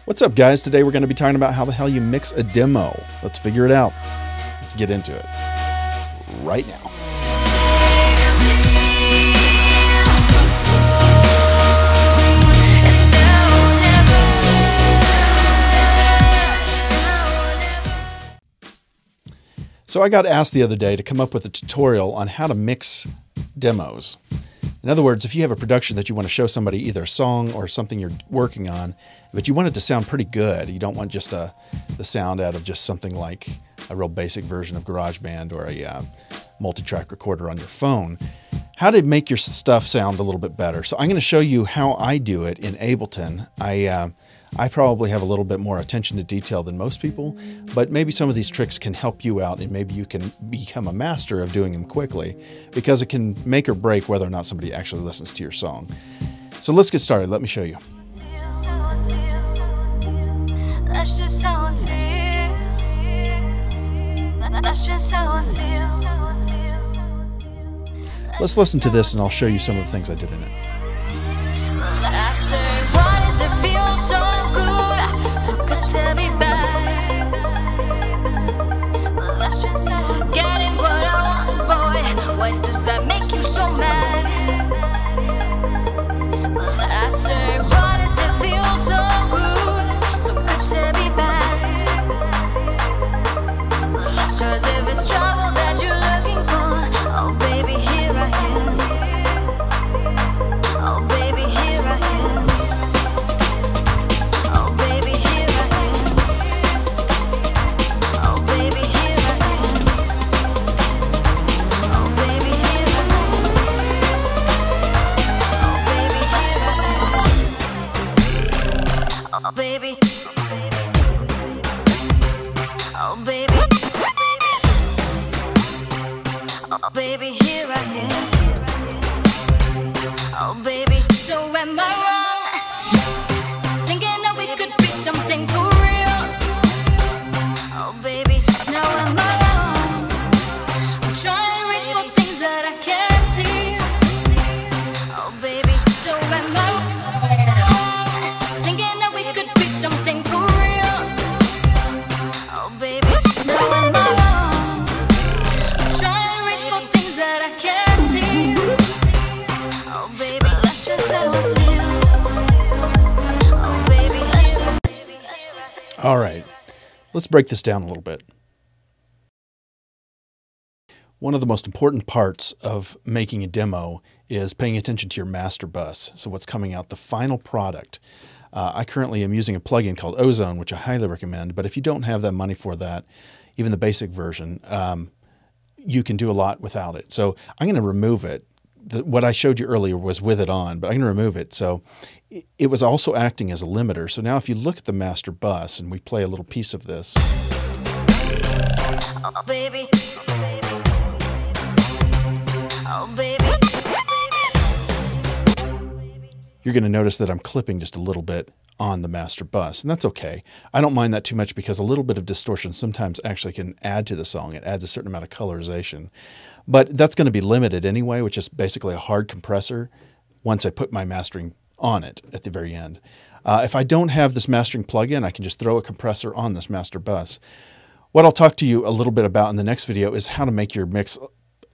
What's up, guys? Today we're going to be talking about how the hell you mix a demo. Let's figure it out. Let's get into it right now. So I got asked the other day to come up with a tutorial on how to mix demos. In other words, if you have a production that you want to show somebody, either a song or something you're working on, but you want it to sound pretty good, you don't want just the sound out of just something like a real basic version of GarageBand or a multi-track recorder on your phone, how to make your stuff sound a little bit better. So I'm going to show you how I do it in Ableton. I probably have a little bit more attention to detail than most people, but maybe some of these tricks can help you out and maybe you can become a master of doing them quickly, because it can make or break whether or not somebody actually listens to your song. So let's get started. Let me show you. That's just how I feel. That's just how I feel. Let's listen to this and I'll show you some of the things I did in it. I say, why does it feel so good? So good to be back. That's just how I getting what I want, boy. Why does that make you so mad? I say, why does it feel so good? So good to be back. 'Cause if it's trouble that you're looking for, oh baby, here I am. Oh baby, here I am. Oh baby, here I am. Oh baby, here I am. Oh baby, here I am. Oh baby, here I am. Oh baby. Oh baby. Oh baby, here I am. Oh baby, so am I wrong? Thinking that we could be something for real. Oh baby, now am I wrong? I'm trying to reach for things that I can't see. Oh baby, so am I wrong? Thinking that we could be something for real. Oh baby, now am I wrong? I'm trying to reach for things that I can't see. Oh baby, that's just how I feel. Oh baby, that's just. All right, let's break this down a little bit. One of the most important parts of making a demo is paying attention to your master bus. So what's coming out, the final product. I currently am using a plugin called Ozone, which I highly recommend, but if you don't have that money for that, even the basic version, you can do a lot without it. So I'm going to remove it. What I showed you earlier was with it on, but I'm going to remove it. So it was also acting as a limiter. So now if you look at the master bus and we play a little piece of this. Oh baby. Oh baby. You're going to notice that I'm clipping just a little bit on the master bus, and that's okay. I don't mind that too much because a little bit of distortion sometimes actually can add to the song. It adds a certain amount of colorization, but that's going to be limited anyway, which is basically a hard compressor once I put my mastering on it at the very end. If I don't have this mastering plugin, I can just throw a compressor on this master bus. What I'll talk to you a little bit about in the next video is how to make your mix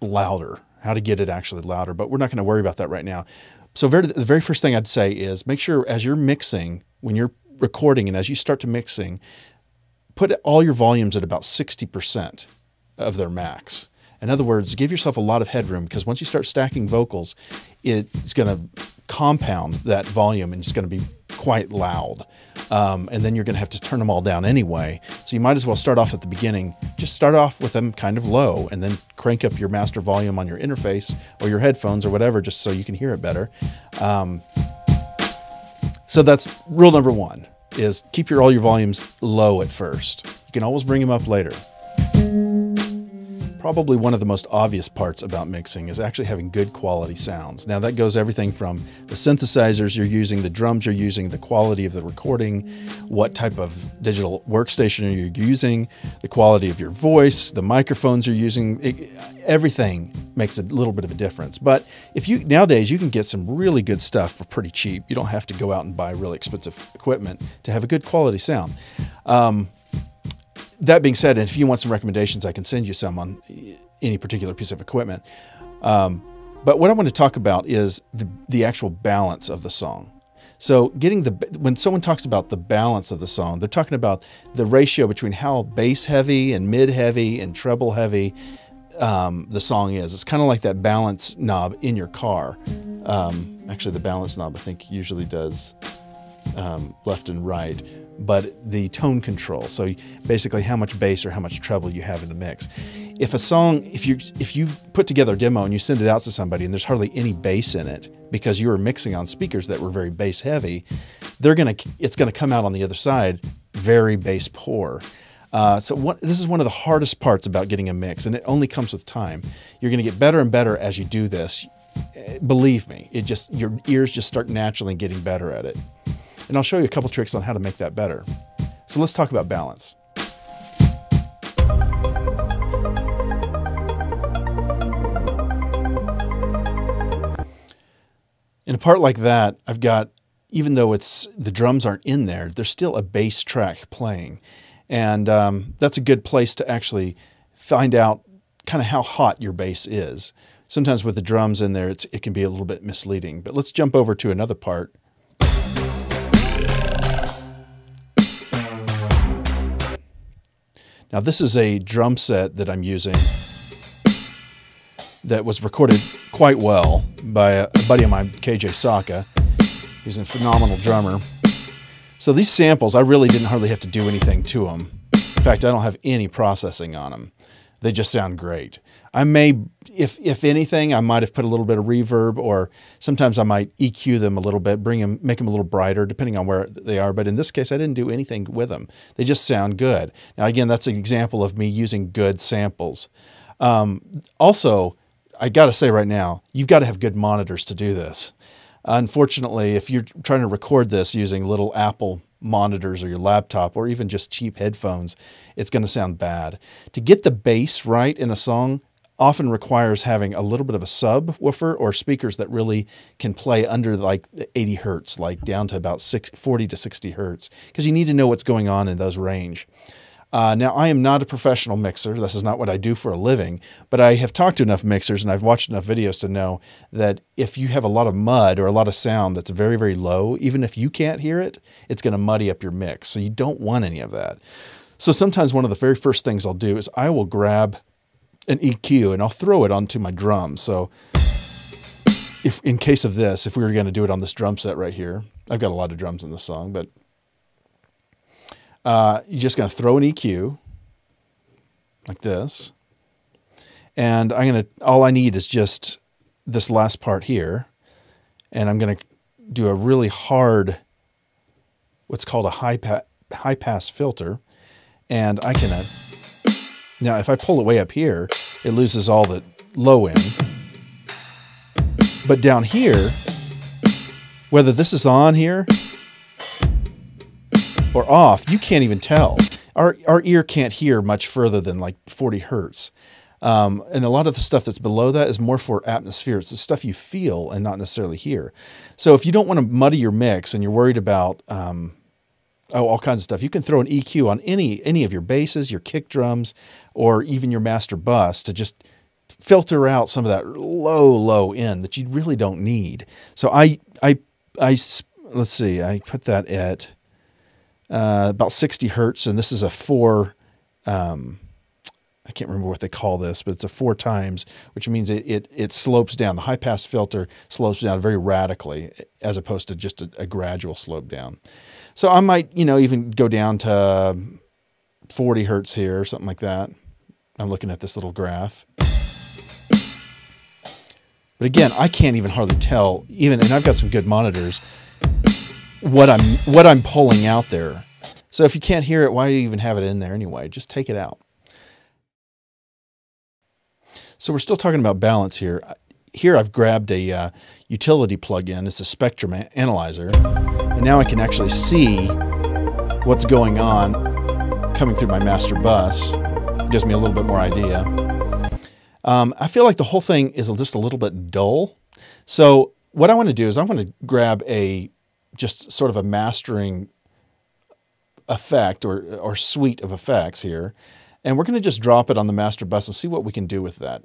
louder, how to get it actually louder, but we're not going to worry about that right now. So the very first thing I'd say is make sure as you're mixing, when you're recording and as you start to mixing, put all your volumes at about 60% of their max. In other words, give yourself a lot of headroom, because once you start stacking vocals, it's going to compound that volume and it's going to be quite loud. And then you're going to have to turn them all down anyway. So you might as well start off at the beginning. Just start off with them kind of low and then crank up your master volume on your interface or your headphones or whatever, just so you can hear it better. So that's rule number one, is keep all your volumes low at first. You can always bring them up later. probably one of the most obvious parts about mixing is actually having good quality sounds. Now that goes everything from the synthesizers you're using, the drums you're using, the quality of the recording, what type of digital workstation you're using, the quality of your voice, the microphones you're using. Everything makes a little bit of a difference. But nowadays you can get some really good stuff for pretty cheap. You don't have to go out and buy really expensive equipment to have a good quality sound. That being said, and if you want some recommendations, I can send you some on any particular piece of equipment. But what I want to talk about is the actual balance of the song. So when someone talks about the balance of the song, they're talking about the ratio between how bass heavy and mid heavy and treble heavy the song is. It's kind of like that balance knob in your car. Actually, the balance knob I think usually does left and right, but the tone control. So basically how much bass or how much treble you have in the mix. If a song, if you've put together a demo and you send it out to somebody and there's hardly any bass in it because you were mixing on speakers that were very bass heavy, it's gonna come out on the other side very bass poor. This is one of the hardest parts about getting a mix, and it only comes with time. You're gonna get better and better as you do this. Believe me, your ears just start naturally getting better at it. And I'll show you a couple tricks on how to make that better. So let's talk about balance. In a part like that, I've got, even though the drums aren't in there, there's still a bass track playing. And that's a good place to actually find out kind of how hot your bass is. Sometimes with the drums in there, it can be a little bit misleading. But let's jump over to another part. Now this is a drum set that I'm using that was recorded quite well by a buddy of mine, KJ Saka. He's a phenomenal drummer. So these samples, I really didn't hardly have to do anything to them. In fact, I don't have any processing on them. They just sound great. I may, if anything, I might have put a little bit of reverb, or sometimes I might EQ them a little bit, make them a little brighter, depending on where they are. But in this case, I didn't do anything with them. They just sound good. Now, again, that's an example of me using good samples. Also, I got to say right now, you've got to have good monitors to do this. Unfortunately, if you're trying to record this using little Apple monitors or your laptop or even just cheap headphones, it's going to sound bad. To get the bass right in a song often requires having a little bit of a subwoofer or speakers that really can play under like 80 hertz, like down to about 40 to 60 hertz, because you need to know what's going on in those range. Now, I am not a professional mixer. This is not what I do for a living, but I have talked to enough mixers and I've watched enough videos to know that if you have a lot of mud or a lot of sound that's very, very low, even if you can't hear it, it's going to muddy up your mix. So you don't want any of that. So sometimes one of the very first things I'll do is I will grab an EQ and I'll throw it onto my drum. So in case of this, if we were going to do it on this drum set right here, I've got a lot of drums in this song, but you're just going to throw an EQ like this. And all I need is just this last part here. And I'm going to do a really hard, what's called a high pass filter. And I can, now if I pull it way up here, it loses all the low end. But down here, whether this is on here or off, you can't even tell. Our ear can't hear much further than like 40 hertz. And a lot of the stuff that's below that is more for atmosphere. It's the stuff you feel and not necessarily hear. So if you don't want to muddy your mix and you're worried about all kinds of stuff, you can throw an EQ on any of your basses, your kick drums, or even your master bus to just filter out some of that low end that you really don't need. So let's see, I put that at about 60 hertz, and this is a 4, I can't remember what they call this, but it's a 4 times, which means it slopes down. The high pass filter slopes down very radically as opposed to just a gradual slope down. So I might, even go down to 40 hertz here or something like that. I'm looking at this little graph. But again, I can't even hardly tell, and I've got some good monitors, what I'm pulling out there. So if you can't hear it, why do you even have it in there anyway? Just take it out. So we're still talking about balance here. Here I've grabbed a utility plugin. It's a spectrum analyzer. And now I can actually see what's going on coming through my master bus. It gives me a little bit more idea. I feel like the whole thing is just a little bit dull. So what I want to do is I want to grab just sort of a mastering effect or suite of effects here. And we're going to just drop it on the master bus and see what we can do with that.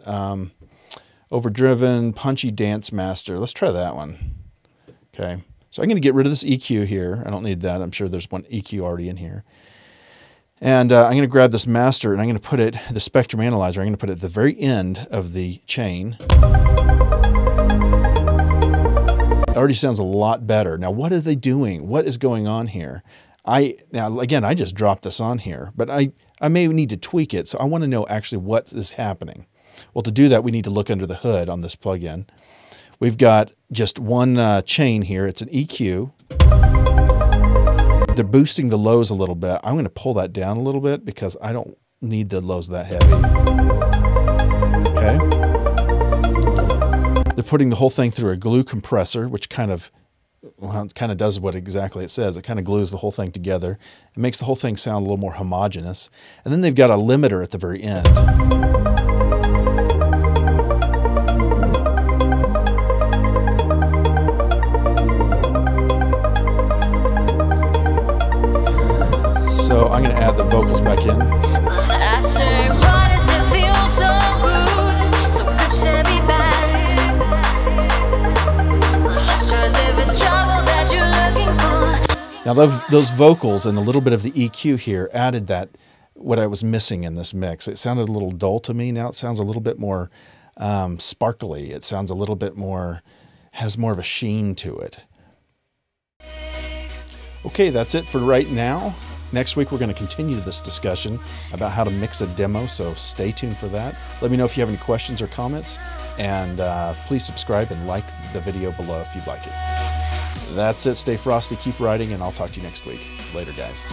Overdriven, punchy dance master. Let's try that one. Okay. So I'm going to get rid of this EQ here. I don't need that. I'm sure there's one EQ already in here. And I'm going to grab this master and I'm going to put it, the spectrum analyzer, I'm going to put it at the very end of the chain. It already sounds a lot better. Now, what are they doing? What is going on here? Now, again, I just dropped this on here, but I may need to tweak it. So I want to know actually what is happening. Well, to do that, we need to look under the hood on this plugin. We've got just one chain here. It's an EQ. They're boosting the lows a little bit. I'm going to pull that down a little bit because I don't need the lows that heavy. Okay. They're putting the whole thing through a glue compressor, which kind of does what exactly it says. It kind of glues the whole thing together. It makes the whole thing sound a little more homogeneous. And then they've got a limiter at the very end. So I'm going to add the vocals back in. I say, why does it feel so good? So good to be back. 'Cause if it's trouble that you're looking for. Now those vocals and a little bit of the EQ here added that, what I was missing in this mix. It sounded a little dull to me. Now it sounds a little bit more sparkly. It sounds a little bit more, has more of a sheen to it. Okay, that's it for right now. Next week, we're going to continue this discussion about how to mix a demo, so stay tuned for that. Let me know if you have any questions or comments, and please subscribe and like the video below if you'd like it. That's it. Stay frosty, keep writing, and I'll talk to you next week. Later, guys.